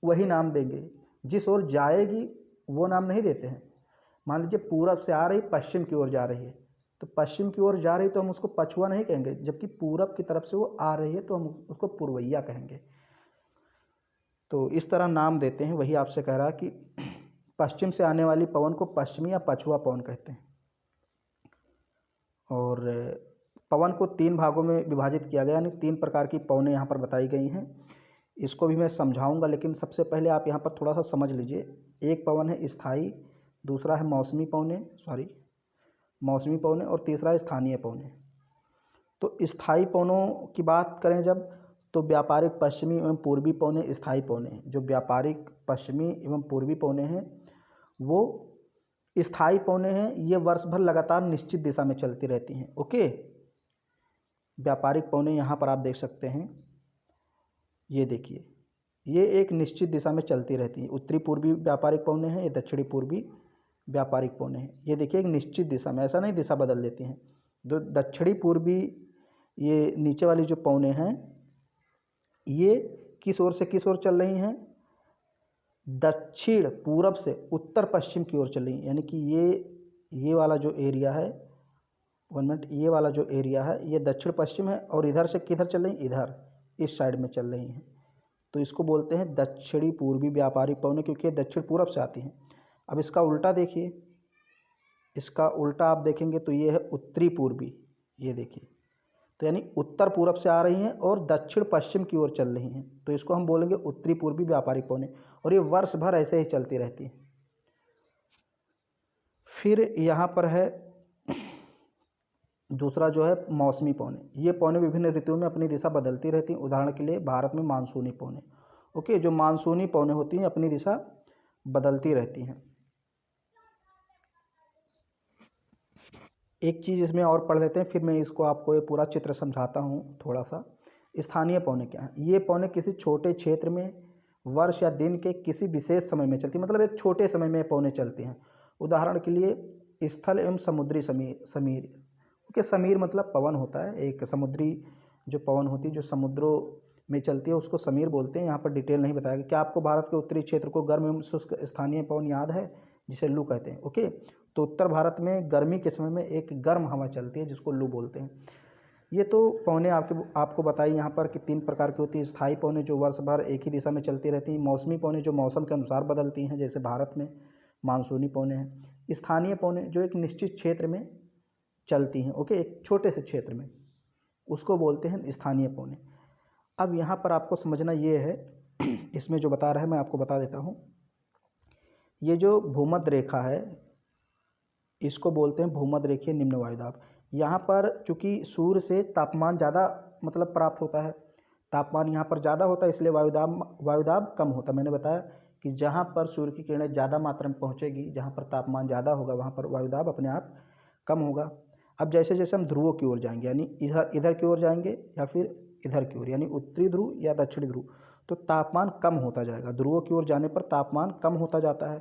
वही नाम देंगे, जिस ओर जाएगी वो नाम नहीं देते हैं। मान लीजिए पूरब से आ रही, पश्चिम की ओर जा रही है, तो पश्चिम की ओर जा रही तो हम उसको पछुआ नहीं कहेंगे, जबकि पूरब की तरफ से वो आ रही है तो हम उसको पूर्वैया कहेंगे। तो इस तरह नाम देते हैं। वही आपसे कह रहा कि पश्चिम से आने वाली पवन को पश्चिमी या पछुआ पवन कहते हैं। और पवन को 3 भागों में विभाजित किया गया, यानी 3 प्रकार की पवनें यहाँ पर बताई गई हैं। इसको भी मैं समझाऊंगा, लेकिन सबसे पहले आप यहाँ पर थोड़ा सा समझ लीजिए। एक पवन है स्थायी, दूसरा है मौसमी पवनें, और तीसरा है स्थानीय पवनें। तो स्थायी पवनों की बात करें जब, तो व्यापारिक पश्चिमी एवं पूर्वी पवनें स्थायी पवनें। जो व्यापारिक पश्चिमी एवं पूर्वी पवनें हैं वो स्थायी पवनें हैं, ये वर्ष भर लगातार निश्चित दिशा में चलती रहती हैं। ओके, व्यापारिक पवनें यहाँ पर आप देख सकते हैं, ये देखिए, ये एक निश्चित दिशा में चलती रहती हैं। उत्तरी पूर्वी व्यापारिक पवनें हैं, ये दक्षिणी पूर्वी व्यापारिक पवनें हैं। ये देखिए एक निश्चित दिशा में, ऐसा नहीं दिशा बदल देती हैं। जो दक्षिणी पूर्वी ये नीचे वाली जो पवनें हैं, ये किस ओर से किस ओर चल रही हैं, दक्षिण पूरब से उत्तर पश्चिम की ओर चल रही हैं। यानी कि ये वाला जो एरिया है, 1 मिनट, ये वाला जो एरिया है ये दक्षिण पश्चिम है, और इधर से किधर चल रही हैं, इधर इस साइड में चल रही हैं। तो इसको बोलते हैं दक्षिणी पूर्वी व्यापारिक पवनें, क्योंकि ये दक्षिण पूरब से आती हैं। अब इसका उल्टा देखिए, इसका उल्टा आप देखेंगे तो ये है उत्तरी पूर्वी, ये देखिए, तो यानी उत्तर पूरब से आ रही हैं और दक्षिण पश्चिम की ओर चल रही हैं, तो इसको हम बोलेंगे उत्तरी पूर्वी व्यापारिक पवनें, और ये वर्ष भर ऐसे ही चलती रहती हैं। फिर यहाँ पर है दूसरा जो है मौसमी पवनें। ये पवनें विभिन्न ऋतुओं में अपनी दिशा बदलती रहती हैं। उदाहरण के लिए भारत में मानसूनी पवनें। ओके, जो मानसूनी पवनें होती हैं अपनी दिशा बदलती रहती हैं। एक चीज़ इसमें और पढ़ लेते हैं, फिर मैं इसको आपको ये पूरा चित्र समझाता हूँ थोड़ा सा। स्थानीय पवनें क्या हैं? ये पवनें किसी छोटे क्षेत्र में वर्ष या दिन के किसी विशेष समय में चलती, मतलब एक छोटे समय में पवनें चलती हैं। उदाहरण के लिए स्थल एवं समुद्री समीर। ओके, समीर मतलब पवन होता है, एक समुद्री जो पवन होती है जो समुद्रों में चलती है उसको समीर बोलते हैं। यहाँ पर डिटेल नहीं बताया गया। क्या आपको भारत के उत्तरी क्षेत्र को गर्म एवं शुष्क स्थानीय पवन याद है, जिसे लू कहते हैं? ओके, तो उत्तर भारत में गर्मी के समय में एक गर्म हवा चलती है जिसको लू बोलते हैं। ये तो पवनें आपको बताई यहाँ पर कि 3 प्रकार की होती है। स्थायी पवनें जो वर्ष भर एक ही दिशा में चलती रहती हैं। मौसमी पवनें जो मौसम के अनुसार बदलती हैं, जैसे भारत में मानसूनी पवनें हैं। स्थानीय पवनें जो एक निश्चित क्षेत्र में चलती हैं, ओके, एक छोटे से क्षेत्र में, उसको बोलते हैं स्थानीय पवनें। अब यहाँ पर आपको समझना ये है, इसमें जो बता रहा है मैं आपको बता देता हूँ। ये जो भूमध्य रेखा है इसको बोलते हैं भूमध्य रेखीय निम्न वायुदाब। यहाँ पर चूँकि सूर्य से तापमान ज़्यादा मतलब प्राप्त होता है, तापमान यहाँ पर ज़्यादा होता है, इसलिए वायुदाब कम होता है। मैंने बताया कि जहाँ पर सूर्य की किरणें ज़्यादा मात्रा में पहुँचेगी, जहाँ पर तापमान ज़्यादा होगा, वहाँ पर वायुदाब अपने आप कम होगा। अब जैसे जैसे हम ध्रुवों की ओर जाएंगे, यानी इधर की ओर जाएंगे या फिर इधर की ओर, यानी उत्तरी ध्रुव या दक्षिणी ध्रुव, तो तापमान कम होता जाएगा। ध्रुवों की ओर जाने पर तापमान कम होता जाता है।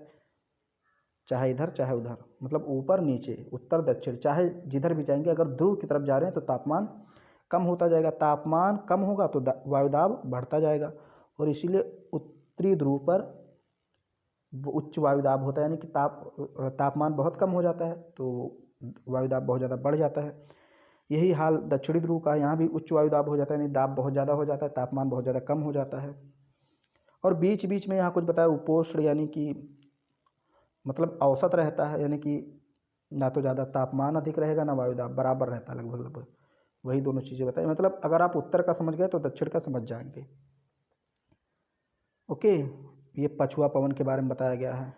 चाहे इधर चाहे उधर, मतलब ऊपर नीचे उत्तर दक्षिण चाहे जिधर भी जाएंगे, अगर ध्रुव की तरफ जा रहे हैं तो तापमान कम होता जाएगा, तापमान कम होगा तो वायुदाब बढ़ता जाएगा, और इसीलिए उत्तरी ध्रुव पर वो उच्च वायुदाब होता है, यानी कि तापमान बहुत कम हो जाता है तो वायुदाब बहुत ज़्यादा बढ़ जाता है। यही हाल दक्षिणी ध्रुव का है, यहाँ भी उच्च वायुदाब हो जाता है, यानी दाब बहुत ज़्यादा हो जाता है, तापमान बहुत ज़्यादा कम हो जाता है। और बीच बीच में यहाँ कुछ बताया उपोष्ण, यानी कि मतलब औसत रहता है, यानी कि ना तो ज़्यादा तापमान अधिक रहेगा ना वायुदाब, बराबर रहता है लगभग, वही दोनों चीज़ें बताई। मतलब अगर आप उत्तर का समझ गए तो दक्षिण का समझ जाएंगे। ओके, ये पछुआ पवन के बारे में बताया गया है,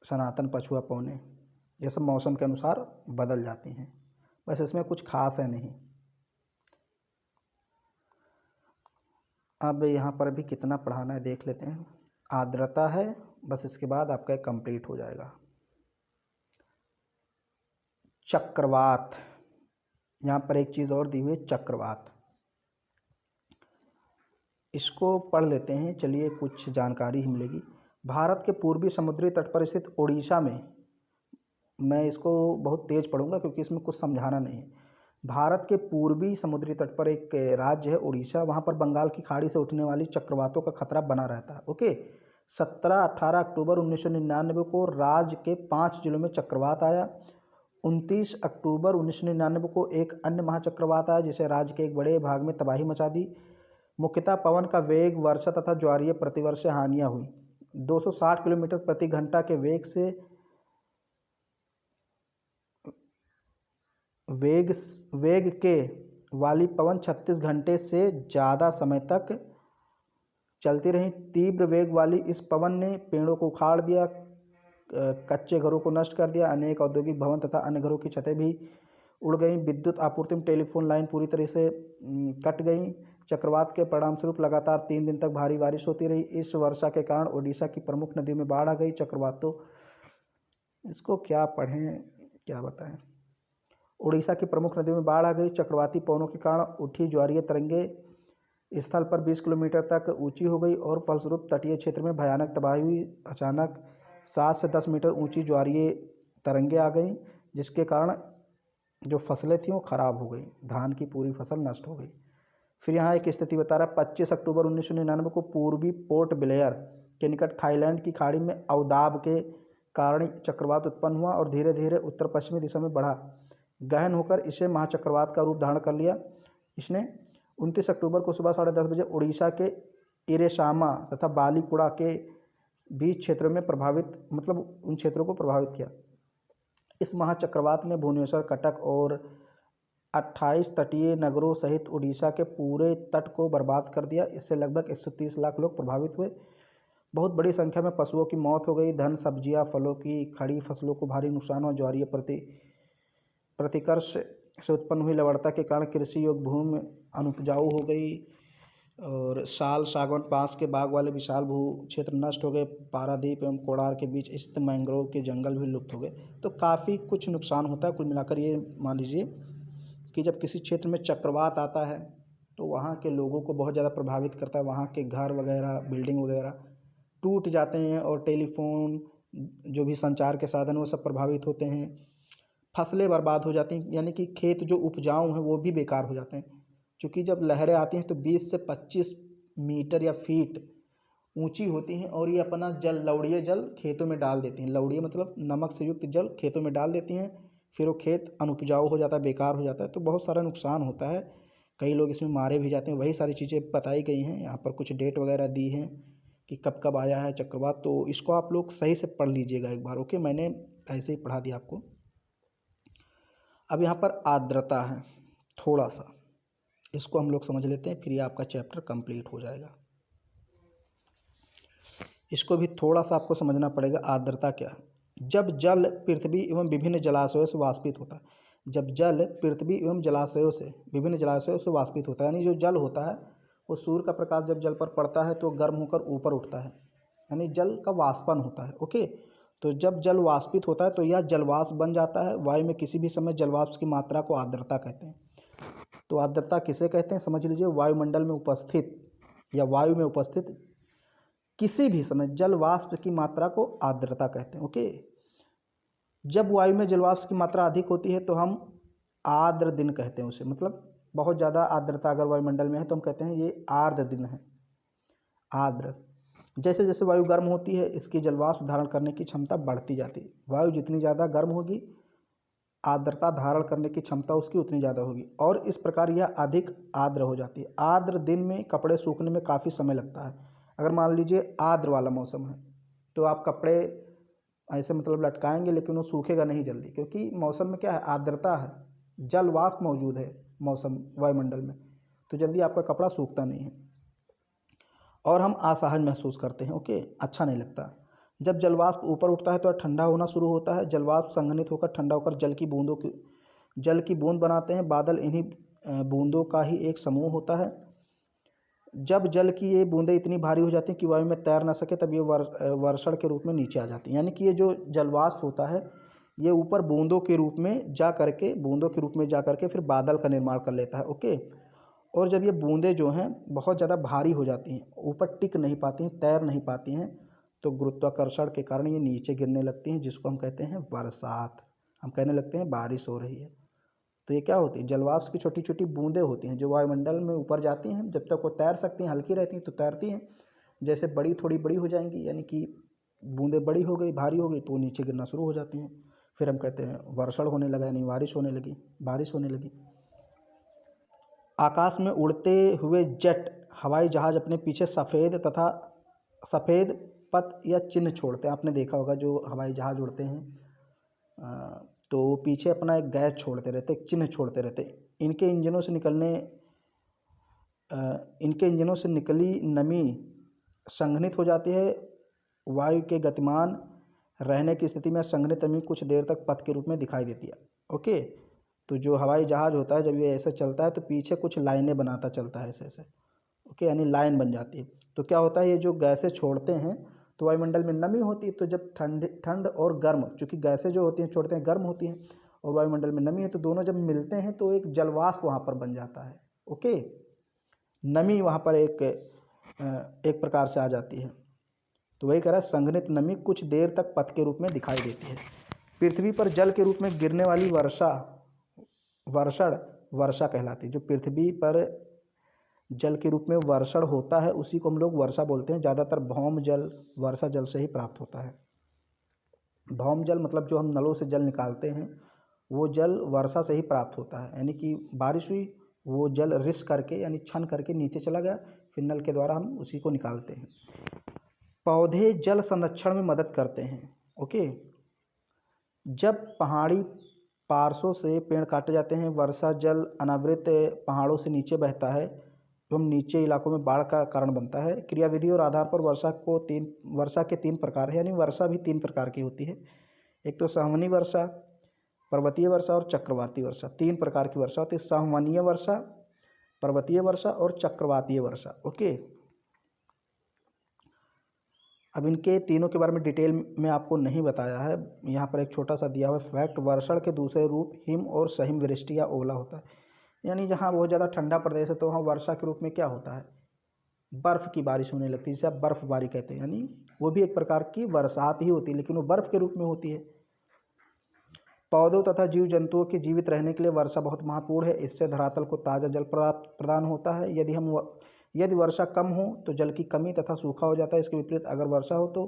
सनातन पछुआ पवनें, ये सब मौसम के अनुसार बदल जाती हैं, बस इसमें कुछ खास है नहीं। अब यहाँ पर भी कितना पढ़ाना है देख लेते हैं। आर्द्रता है, बस इसके बाद आपका कंप्लीट हो जाएगा। चक्रवात, यहाँ पर एक चीज़ और दी हुई है, चक्रवात, इसको पढ़ लेते हैं, चलिए कुछ जानकारी ही मिलेगी। भारत के पूर्वी समुद्री तट पर स्थित उड़ीसा में, मैं इसको बहुत तेज पढ़ूंगा क्योंकि इसमें कुछ समझाना नहीं है। भारत के पूर्वी समुद्री तट पर एक राज्य है उड़ीसा, वहाँ पर बंगाल की खाड़ी से उठने वाली चक्रवातों का खतरा बना रहता है। ओके, 17-18 अक्टूबर 1999 को राज्य के 5 जिलों में चक्रवात आया। 29 अक्टूबर 1999 को एक अन्य महाचक्रवात आया जिसे राज्य के एक बड़े भाग में तबाही मचा दी। मुख्यतः पवन का वेग, वर्षा तथा ज्वारीय प्रतिवर्ष से हानियाँ हुई। 260 किलोमीटर प्रति घंटा के वेग के वाली पवन 36 घंटे से ज़्यादा समय तक चलती रही। तीव्र वेग वाली इस पवन ने पेड़ों को उखाड़ दिया, कच्चे घरों को नष्ट कर दिया, अनेक औद्योगिक भवन तथा अन्य घरों की छतें भी उड़ गईं। विद्युत आपूर्ति में टेलीफोन लाइन पूरी तरह से कट गई। चक्रवात के परिणामस्वरूप लगातार 3 दिन तक भारी बारिश होती रही। इस वर्षा के कारण ओडिशा की प्रमुख नदियों में बाढ़ आ गई। चक्रवातों, इसको क्या पढ़ें क्या बताएं। उड़ीसा की प्रमुख नदियों में बाढ़ आ गई। चक्रवाती पवनों के कारण उठी ज्वारीय तरंगे स्थल पर 20 किलोमीटर तक ऊंची हो गई और फलस्वरूप तटीय क्षेत्र में भयानक तबाही हुई। अचानक 7 से 10 मीटर ऊंची ज्वारीय तरंगे आ गई, जिसके कारण जो फसलें थीं वो ख़राब हो गई, धान की पूरी फसल नष्ट हो गई। फिर यहाँ एक स्थिति बता रहा है, 25 अक्टूबर 1999 को पूर्वी पोर्ट ब्लेयर के निकट थाईलैंड की खाड़ी में अवदाब के कारण चक्रवात उत्पन्न हुआ और धीरे धीरे उत्तर पश्चिमी दिशा में बढ़ा, गहन होकर इसे महाचक्रवात का रूप धारण कर लिया। इसने 29 अक्टूबर को सुबह 10:30 बजे उड़ीसा के इरेशामा तथा बालीकुड़ा के बीच क्षेत्रों में उन क्षेत्रों को प्रभावित किया। इस महाचक्रवात ने भुवनेश्वर, कटक और 28 तटीय नगरों सहित उड़ीसा के पूरे तट को बर्बाद कर दिया। इससे लगभग 130 लाख लोग प्रभावित हुए। बहुत बड़ी संख्या में पशुओं की मौत हो गई। धन, सब्जियां, फलों की खड़ी फसलों को भारी नुकसान हुआ। ज्वारीय प्रतिकर्ष से उत्पन्न हुई लवणता के कारण कृषि योग्य भूमि अनुपजाऊ हो गई और साल, सागवान, बांस के बाग वाले विशाल भू क्षेत्र नष्ट हो गए। पारादीप एवं कोड़ार के बीच स्थित मैंग्रोव के जंगल भी लुप्त हो गए। तो काफ़ी कुछ नुकसान होता है। कुल मिलाकर ये मान लीजिए कि जब किसी क्षेत्र में चक्रवात आता है तो वहाँ के लोगों को बहुत ज़्यादा प्रभावित करता है। वहाँ के घर वगैरह, बिल्डिंग वगैरह टूट जाते हैं और टेलीफोन, जो भी संचार के साधन वो सब प्रभावित होते हैं। फसलें बर्बाद हो जाती हैं, यानी कि खेत जो उपजाऊ हैं वो भी बेकार हो जाते हैं। क्योंकि जब लहरें आती हैं तो 20 से 25 मीटर या फीट ऊंची होती हैं और ये अपना लवड़ीय जल खेतों में डाल देती हैं। लवड़ीय मतलब नमक से युक्त जल खेतों में डाल देती हैं, फिर वो खेत अनुपजाऊ हो जाता है, बेकार हो जाता है। तो बहुत सारा नुकसान होता है, कई लोग इसमें मारे भी जाते हैं। वही सारी चीज़ें बताई गई हैं यहाँ पर, कुछ डेट वगैरह दी हैं कि कब कब आया है चक्रवात। तो इसको आप लोग सही से पढ़ लीजिएगा एक बार। ओके, मैंने ऐसे ही पढ़ा दिया आपको। अब यहाँ पर आर्द्रता है, थोड़ा सा इसको हम लोग समझ लेते हैं, फिर ये आपका चैप्टर कंप्लीट हो जाएगा। इसको भी थोड़ा सा आपको समझना पड़ेगा। आर्द्रता क्या है? जब जल पृथ्वी एवं विभिन्न जलाशयों से वाष्पित होता है, जब जल पृथ्वी एवं जलाशयों से, विभिन्न जलाशयों से वाष्पित होता है, यानी जो जल होता है वो सूर्य का प्रकाश जब जल पर पड़ता है तो गर्म होकर ऊपर उठता है, यानी जल का वाष्पन होता है। ओके, तो जब जल वाष्पित होता है तो यह जलवाष्प बन जाता है। वायु में किसी भी समय जलवाष्प की मात्रा को आर्द्रता कहते हैं। तो आर्द्रता किसे कहते हैं समझ लीजिए। वायुमंडल में उपस्थित या वायु में उपस्थित किसी भी समय जल वाष्प की मात्रा को आर्द्रता कहते हैं। ओके, जब वायु में जल वाष्प की मात्रा अधिक होती है तो हम आर्द्र दिन कहते हैं उसे, मतलब बहुत ज़्यादा आर्द्रता अगर वायुमंडल में है तो हम कहते हैं ये आर्द्र दिन है, आर्द्र। जैसे जैसे वायु गर्म होती है इसकी जलवाष्प धारण करने की क्षमता बढ़ती जाती है। वायु जितनी ज़्यादा गर्म होगी आर्द्रता धारण करने की क्षमता उसकी उतनी ज़्यादा होगी और इस प्रकार यह अधिक आर्द्र हो जाती है। आर्द्र दिन में कपड़े सूखने में काफ़ी समय लगता है। अगर मान लीजिए आर्द्र वाला मौसम है तो आप कपड़े ऐसे मतलब लटकाएंगे लेकिन वो सूखेगा नहीं जल्दी, क्योंकि मौसम में क्या है, आर्द्रता है, जल वाष्प मौजूद है मौसम वायुमंडल में, तो जल्दी आपका कपड़ा सूखता नहीं है और हम असहज महसूस करते हैं। ओके, अच्छा नहीं लगता। जब जलवाष्प ऊपर उठता है तो ठंडा होना शुरू होता है। जलवाष्प संघनित होकर ठंडा होकर जल की बूंद बनाते हैं। बादल इन्हीं बूंदों का ही एक समूह होता है। जब जल की ये बूंदें इतनी भारी हो जाती हैं कि वायु में तैर ना सके तब ये वर्षण के रूप में नीचे आ जाती हैं। यानी कि ये जो जलवाष्प होता है ये ऊपर बूंदों के रूप में जा करके फिर बादल का निर्माण कर लेता है। ओके, और जब ये बूंदें जो हैं बहुत ज़्यादा भारी हो जाती हैं, ऊपर टिक नहीं पाती हैं, तैर नहीं पाती हैं, तो गुरुत्वाकर्षण के कारण ये नीचे गिरने लगती हैं, जिसको हम कहते हैं बरसात। हम कहने लगते हैं बारिश हो रही है। तो ये क्या होती है, जलवाष्प की छोटी छोटी बूंदें होती हैं जो वायुमंडल में ऊपर जाती हैं। जब तक वो तैर सकती हैं, हल्की रहती हैं तो तैरती हैं, जैसे थोड़ी बड़ी हो जाएंगी यानी कि बूंदें बड़ी हो गई, भारी हो गई, तो वो नीचे गिरना शुरू हो जाती हैं। फिर हम कहते हैं वर्षण होने लगा, यानी बारिश होने लगी। आकाश में उड़ते हुए जेट हवाई जहाज अपने पीछे सफ़ेद पथ या चिन्ह छोड़ते हैं। आपने देखा होगा जो हवाई जहाज उड़ते हैं तो वो पीछे अपना एक गैस छोड़ते रहते, एक चिन्ह छोड़ते रहते। इनके इंजनों से निकली नमी संघनित हो जाती है। वायु के गतिमान रहने की स्थिति में संघनित नमी कुछ देर तक पथ के रूप में दिखाई देती है। ओके, तो जो हवाई जहाज होता है जब ये ऐसे चलता है तो पीछे कुछ लाइनें बनाता चलता है ऐसे। ओके, यानी लाइन बन जाती है। तो क्या होता है, ये जो गैसें छोड़ते हैं तो वायुमंडल में नमी होती है, तो जब ठंड और गर्म, चूँकि गैसें जो होती हैं छोड़ते हैं गर्म होती हैं और वायुमंडल में नमी है, तो दोनों जब मिलते हैं तो एक जलवाष्प वहाँ पर बन जाता है। ओके, नमी वहाँ पर एक प्रकार से आ जाती है। तो वही कह रहा है, संघनित नमी कुछ देर तक पथ के रूप में दिखाई देती है। पृथ्वी पर जल के रूप में गिरने वाली वर्षा कहलाती है। जो पृथ्वी पर जल के रूप में वर्षण होता है उसी को हम लोग वर्षा बोलते हैं। ज़्यादातर भौम जल वर्षा जल से ही प्राप्त होता है। भौम जल मतलब जो हम नलों से जल निकालते हैं वो जल वर्षा से ही प्राप्त होता है। यानी कि बारिश हुई, वो जल रिस करके यानी छन करके नीचे चला गया, फिर नल के द्वारा हम उसी को निकालते हैं। पौधे जल संरक्षण में मदद करते हैं। ओके, जब पहाड़ी पार्श्वों से पेड़ काटे जाते हैं, वर्षा जल अनावृत पहाड़ों से नीचे बहता है एवं निचले इलाकों में बाढ़ का कारण बनता है। क्रियाविधि और आधार पर वर्षा के 3 प्रकार है, यानी वर्षा भी 3 प्रकार की होती है। एक तो संवहनीय वर्षा, पर्वतीय वर्षा और चक्रवातीय वर्षा। 3 प्रकार की वर्षा होती है, संवहनीय वर्षा, पर्वतीय वर्षा और चक्रवातीय वर्षा। ओके, अब इनके तीनों के बारे में डिटेल में आपको नहीं बताया है, यहाँ पर एक छोटा सा दिया हुआ फैक्ट। वर्षण के दूसरे रूप हिम और सहिम वृष्टि या ओला होता है। यानी जहाँ बहुत ज़्यादा ठंडा प्रदेश है तो वहाँ वर्षा के रूप में क्या होता है, बर्फ़ की बारिश होने लगती है, जिसे आप बर्फ़बारी कहते हैं। यानी वो भी एक प्रकार की बरसात ही होती है लेकिन वो बर्फ़ के रूप में होती है। पौधों तथा जीव जंतुओं के जीवित रहने के लिए वर्षा बहुत महत्वपूर्ण है। इससे धरातल को ताज़ा जल प्रदान होता है। यदि वर्षा कम हो तो जल की कमी तथा सूखा हो जाता है। इसके विपरीत अगर वर्षा हो तो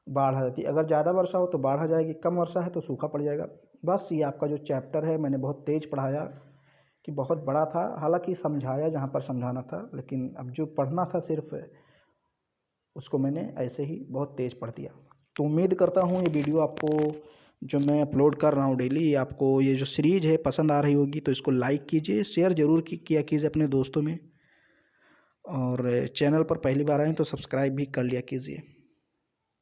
बाढ़ आ जाती है। अगर ज़्यादा वर्षा हो तो बाढ़ आ जाएगी, कम वर्षा है तो सूखा पड़ जाएगा। बस ये आपका जो चैप्टर है मैंने बहुत तेज़ पढ़ाया कि बहुत बड़ा था, हालांकि समझाया जहाँ पर समझाना था, लेकिन अब जो पढ़ना था सिर्फ उसको मैंने ऐसे ही बहुत तेज़ पढ़ दिया। तो उम्मीद करता हूँ ये वीडियो आपको जो मैं अपलोड कर रहा हूँ डेली, आपको ये जो सीरीज़ है पसंद आ रही होगी। तो इसको लाइक कीजिए, शेयर ज़रूर किया कीजिए अपने दोस्तों में, और चैनल पर पहली बार आए तो सब्सक्राइब भी कर लिया कीजिए।